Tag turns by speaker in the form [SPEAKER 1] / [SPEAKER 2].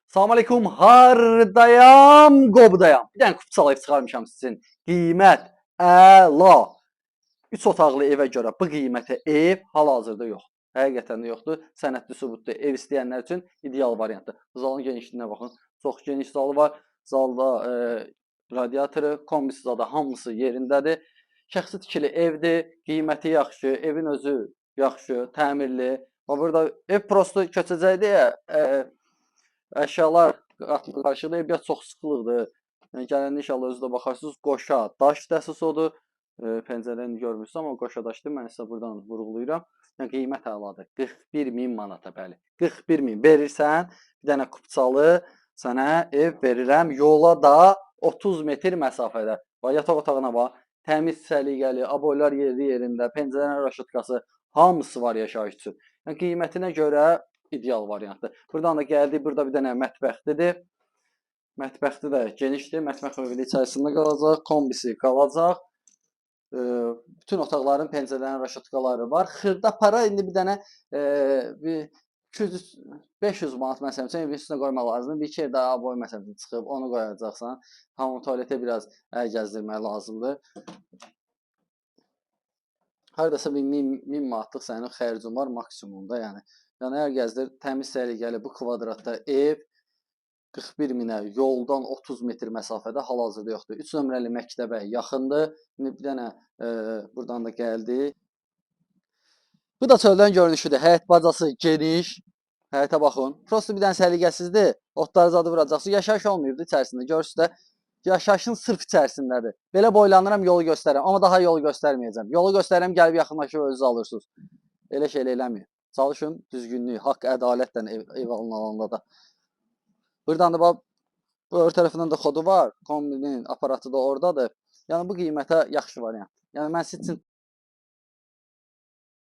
[SPEAKER 1] Salam aleykum, hardayam, qobudayam. Bir dənə kutu salayıb çıxarmışam sizin. Qiymət əla. 3 otaqlı evə görə bu qiymətə ev hal-hazırda yox. Həqiqətən də yoxdur. Sənədli sübutlu ev istəyənlər üçün ideal variantdır. Zalın genişliyinə baxın. Çox geniş zalı var. Zalda radiatoru, kombisi zadı hamısı yerindədir. Şəxsi tikili evdir. Qiyməti yaxşı, evin özü yaxşı, təmirli. Burada ev prosto köçəcək deyə əşyalar qarşıda biraz çox sıxılıqdır. Yəni gələndə inşallah özü də baxarsınız. Qoşa daş dəsəsodur. Pəncərəni görmürsünüz, amma qoşa daşdır. Mən sizə buradan vurğulayıram. Yəni qiymət əladır. 41.000 manata, bəli. 41.000 verirsən, bir dənə kupçalı sənə ev verirəm. Yola da 30 metr məsafədə. Bax, yataq otağına bax. Təmiz, səliqəli, aboylar yerində, pəncərənin raşıtkası hamısı var yaşayış üçün. Yəni qiymətinə görə ideal variantdır. Buradan da gəldik, burada bir dənə mətbəxlidir. Mətbəxli də genişdir. Mətbəx mövqeyi içərisində qalacaq, kombisi qalacaq. Bütün otaqların pəncərələrin raşatkaları var. Xırda para indi bir dənə 500 manat məsələn üçün evin üstünə qoymaq lazımdır. Bir iki evdə aboy məsələn çıxıb onu qoyacaqsan. Hamı tualetə biraz əl gəzdirmək lazımdır. Hardasa 1000 manatlıq sənin xərcin var maksimumda, yəni. Yəni əgər gəzdir, təmiz səliqəli bu kvadratda ev 41.000-ə yoldan 30 metr məsafədə hal-hazırda yoxdur. 3 nömrəli məktəbə yaxındır. İndi bir dənə buradan da gəldi. Bu da çöldən görünüşüdür. Həyət bacası geniş. Həyətə baxın. Prosto bir dənə səliqəsizdir. Otları zadı vuracaqsınız. Yaşayış olmayıbdı içərisində. Görürsünüz də yaşayışın sırf içərisindədir. Belə boylanıram, yolu göstərirəm. Amma daha yolu göstərməyəcəm. Yolu göstərirəm, gəlib yaxınlaşıb özünüz alırsınız. Elə şey eləməyin. Çalışın düzgünlük, haqq, ədalətlə ev alınanda da. Buradan da bax, bu ör tərəfindən də kodu var. Kombinin aparatı da oradadır. Yəni bu qiymətə yaxşı variant. Yəni mən sizin üçün